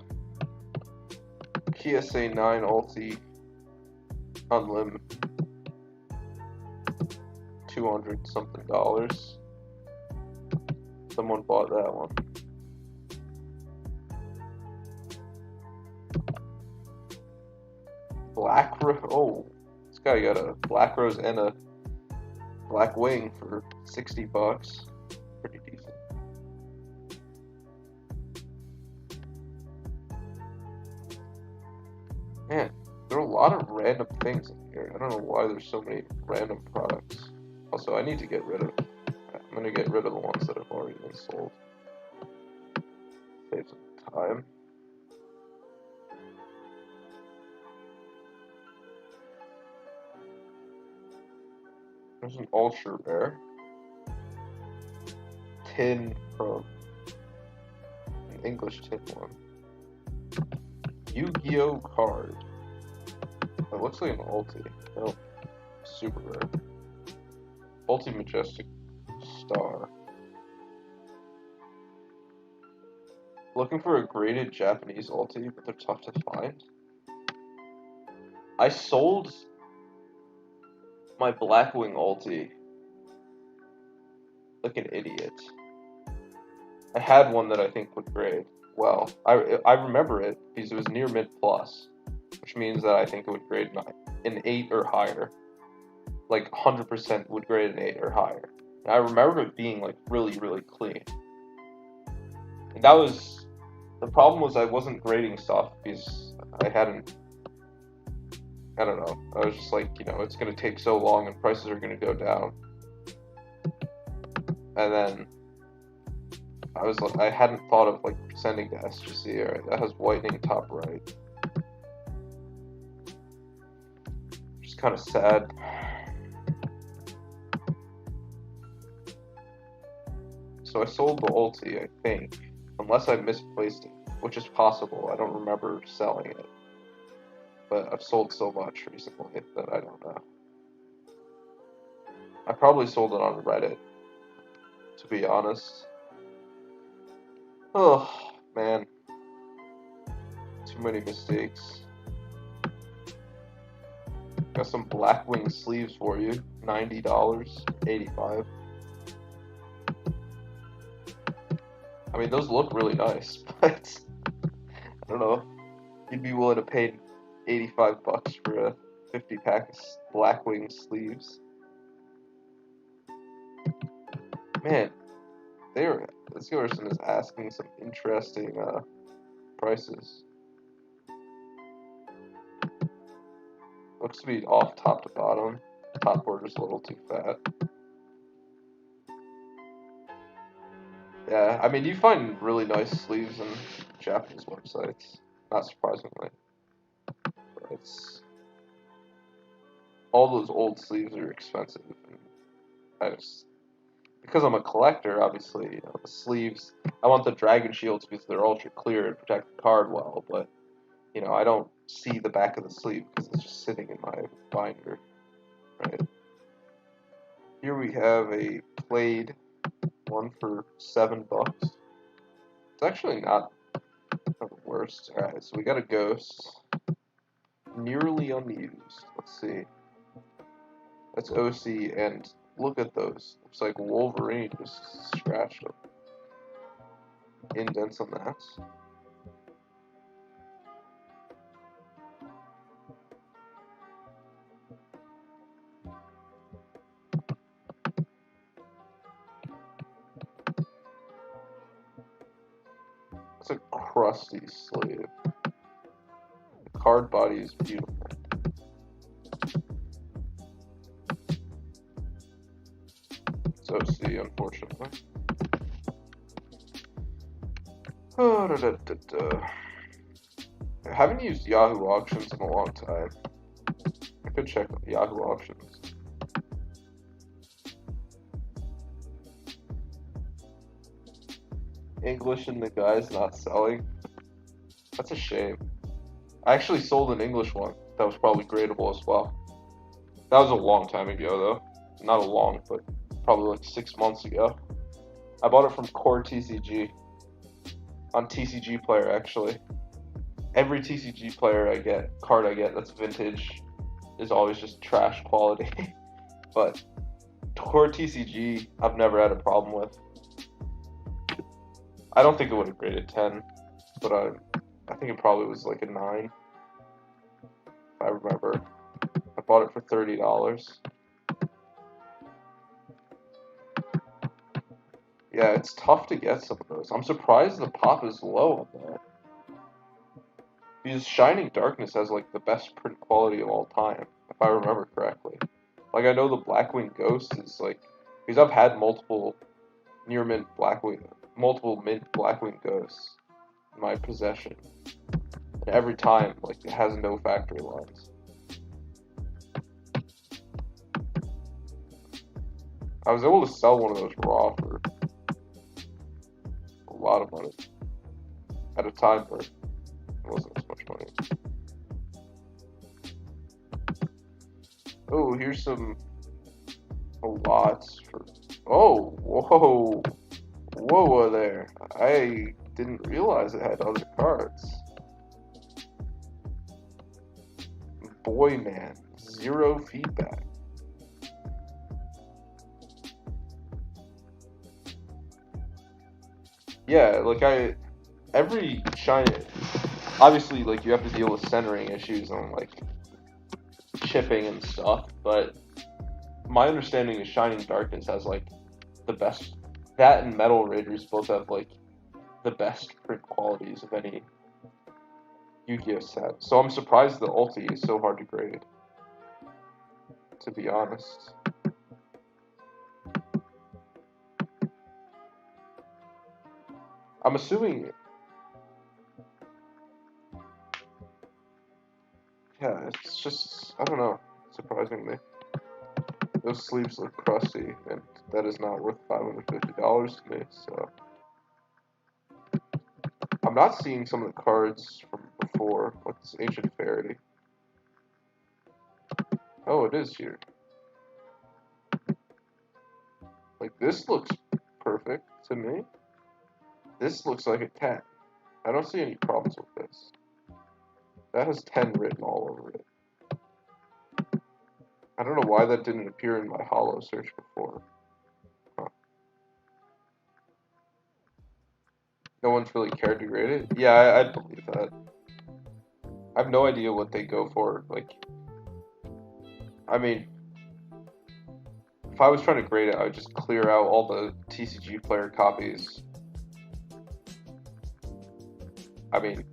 PSA 9 Ulti Unlim $200 something. Someone bought that one. Black Rose. Oh, this guy got a Black Rose and a Black Wing for $60. Pretty decent. Man, there are a lot of random things in here. I don't know why there's so many random products. Also, I need to get rid of. I'm gonna get rid of the ones that have already been sold. Save some time. There's an ultra rare tin from an English tin one. Yugioh card. It looks like an ulti. Nope. Super rare. Ulti Majestic Star. Looking for a graded Japanese ulti, but they're tough to find. I sold my Blackwing ulti like an idiot. I had one that I think would grade well. I remember it because it was near mid plus, which means that I think it would grade an 8 or higher. Like 100% would grade an 8 or higher. And I remember it being like really, really clean. And that was the problem, was I wasn't grading stuff because I don't know. I was just like, it's going to take so long and prices are going to go down. And then I was like, I hadn't thought of like sending to SGC. Alright, that has whitening top right. Just kind of sad. So I sold the ulti, I think. Unless I misplaced it, which is possible. I don't remember selling it. But I've sold so much recently that I don't know. I probably sold it on Reddit, to be honest. Oh, man. Too many mistakes. Got some Blackwing sleeves for you. $90, $85. I mean, those look really nice, but I don't know. You'd be willing to pay $85 for a 50-pack of Blackwing sleeves. Man, this person is asking some interesting prices. Looks to be off top to bottom. Top border's a little too fat. Yeah, I mean, you find really nice sleeves on Japanese websites, not surprisingly. But all those old sleeves are expensive, and because I'm a collector, obviously, the sleeves, I want the Dragon Shields because they're ultra clear and protect the card well, but, I don't see the back of the sleeve because it's just sitting in my binder, right? Here we have a played one for $7. It's actually not the worst. Alright, so we got a ghost. Nearly unused. Let's see. That's OC, and look at those. Looks like Wolverine just scratched them. Indents on that. It's a crusty sleeve. The card body is beautiful. It's OC, unfortunately. Oh, I haven't used Yahoo Auctions in a long time. I could check Yahoo Auctions. English and the guy's not selling. That's a shame. I actually sold an English one that was probably gradable as well. That was a long time ago, though. Not a long, but probably like 6 months ago. I bought it from Core TCG. On TCG Player, actually. Every TCG player card I get that's vintage is always just trash quality. But Core TCG, I've never had a problem with. I don't think it would have graded 10, but I think it probably was like a 9, if I remember. I bought it for $30. Yeah, it's tough to get some of those. I'm surprised the pop is low on that. Because Shining Darkness has like the best print quality of all time, if I remember correctly. Like I know the Blackwing Ghost is like, because I've had multiple near mint multiple mint Blackwing Ghosts in my possession, and every time like it has no factory lines. I was able to sell one of those raw for a lot of money at a time where it wasn't as much money. Oh, here's some lots for. Oh, whoa there! I didn't realize it had other cards. Boy, man, 0 feedback. Yeah, like every shiny, obviously, like you have to deal with centering issues and like chipping and stuff, but my understanding is Shining Darkness has like the best. That and Metal Raiders both have like the best print qualities of any Yu-Gi-Oh set. So I'm surprised the ulti is so hard to grade, to be honest. I'm assuming. Yeah, it's just, I don't know, surprisingly. Those sleeves look crusty, and that is not worth $550 to me, so. I'm not seeing some of the cards from before. What's Ancient Fairy? Oh, it is here. Like, this looks perfect to me. This looks like a 10. I don't see any problems with this. That has 10 written all over it. I don't know why that didn't appear in my holo search before. Huh. No one's really cared to grade it? Yeah, I'd believe that. I have no idea what they go for. Like, I mean, if I was trying to grade it, I would just clear out all the TCG player copies. I mean,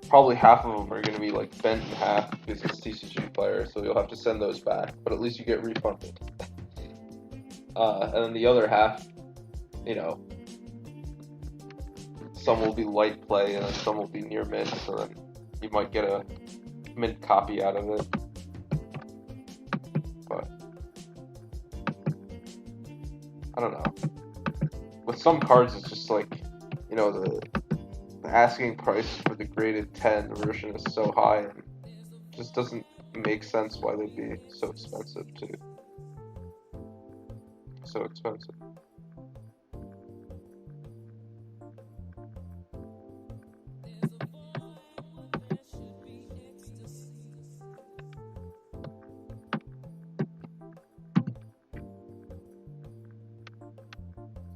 probably half of them are going to be like bent in half because it's TCG player, so you'll have to send those back, but at least you get refunded. And then the other half, you know, some will be light play and then some will be near mint, so then you might get a mint copy out of it. But I don't know. With some cards, it's just like, you know, the asking price for the graded 10 version is so high, and it just doesn't make sense why they'd be so expensive too. So expensive.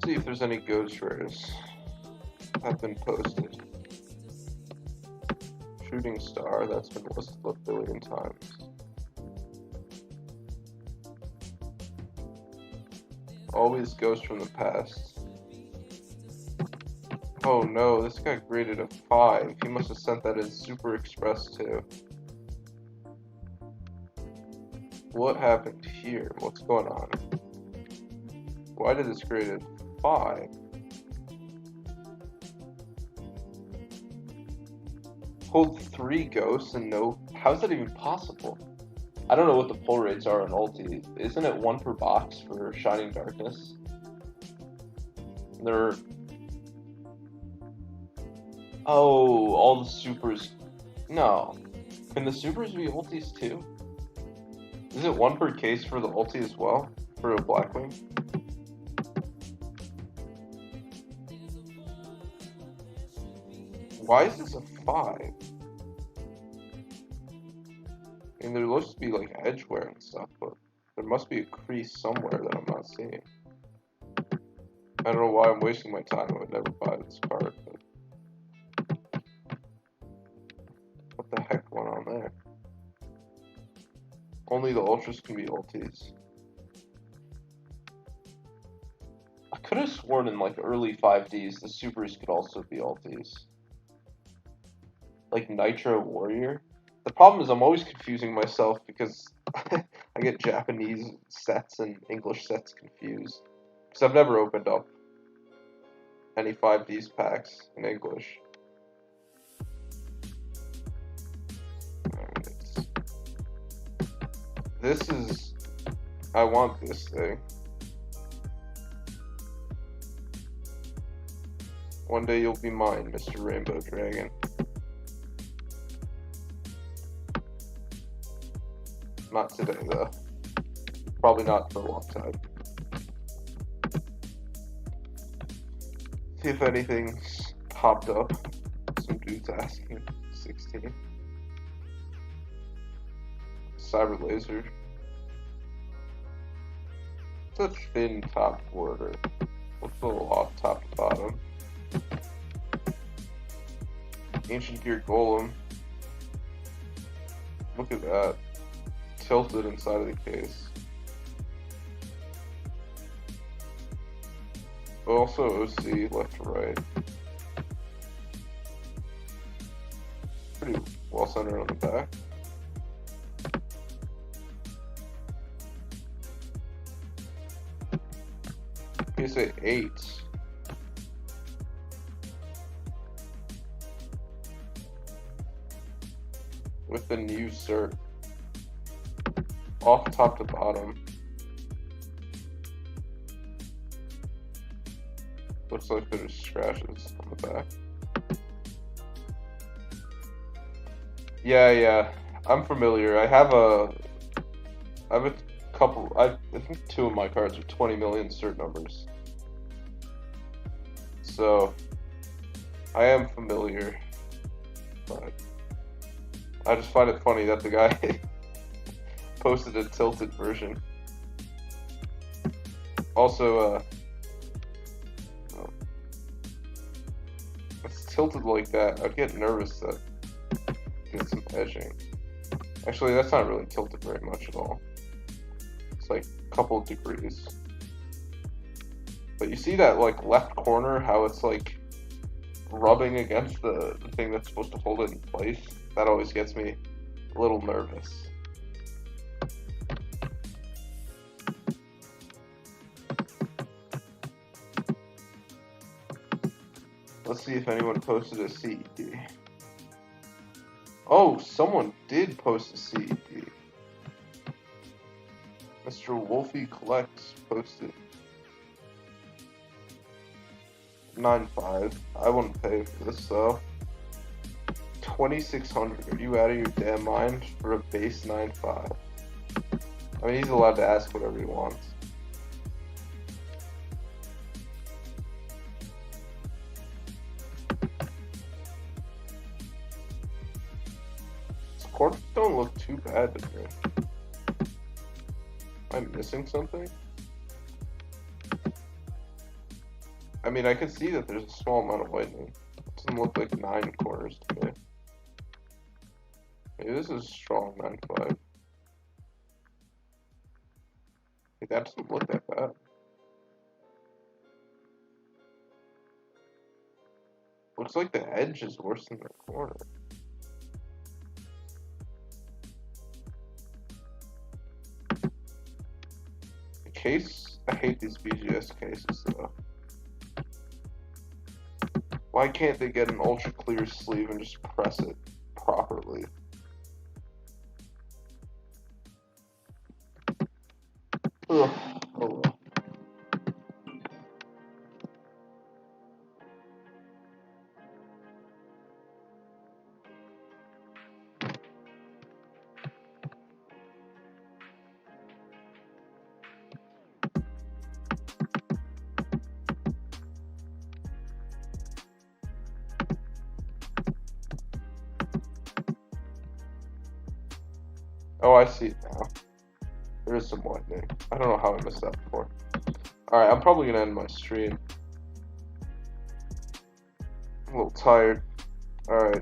See if there's any ghost rares have been posted. Shooting Star, that's been listed a billion times. Always Ghost from the past. Oh no, this guy graded a 5. He must have sent that in Super Express too. What happened here? What's going on? Why did this grade a 5? Hold 3 ghosts and no. How's that even possible? I don't know what the pull rates are on ulti. Isn't it 1 per box for Shining Darkness? There. Oh, all the supers. No. Can the supers be ultis too? Is it 1 per case for the ulti as well? For a Blackwing? Why is this a 5? And they're supposed to be like edgeware and stuff, but There must be a crease somewhere that I'm not seeing. I don't know why I'm wasting my time. I would never buy this card, but what the heck went on there? Only the ultras can be ultis. I could have sworn in like early 5Ds the supers could also be ultis. Like Nitro Warrior. The problem is I'm always confusing myself because I get Japanese sets and English sets confused. Because I've never opened up any 5Ds packs in English. This is... I want this thing. One day you'll be mine, Mr. Rainbow Dragon. Not today, though. Probably not for a long time. See if anything's popped up. Some dude's asking. 16. Cyber Laser. It's a thin top border. Looks a little off top to bottom. Ancient Gear Golem. Look at that. Tilted inside of the case. But also OC left to right. Pretty well centered on the back. PSA 8. With the new cert. Off top to bottom. Looks like there's scratches on the back. Yeah, I'm familiar. I have a couple. I think 2 of my cards are 20 million cert numbers. So I am familiar, but I just find it funny that the guy posted a tilted version. Also, it's tilted like that. I'd get nervous that get some edging. Actually, that's not really tilted very much at all. It's like a couple of degrees. But you see that like left corner, how it's like rubbing against the thing that's supposed to hold it in place? That always gets me a little nervous. Let's see if anyone posted a CED. Oh, someone did post a CED. Mr. Wolfie Collects posted 9.5. I wouldn't pay for this though. 2,600. Are you out of your damn mind for a base 9.5? I mean, he's allowed to ask whatever he wants. His corners don't look too bad to me. Am I missing something? I mean, I can see that there's a small amount of whitening. It doesn't look like 9 corners to me. Maybe this is strong 9.5. That doesn't look that bad. Looks like the edge is worse than the corner. The case, I hate these BGS cases though. Why can't they get an ultra clear sleeve and just press it properly? Ugh. Oh well. Oh, I see it now. There is some lightning. I don't know how I missed that before. Alright, I'm probably gonna end my stream. I'm a little tired. Alright.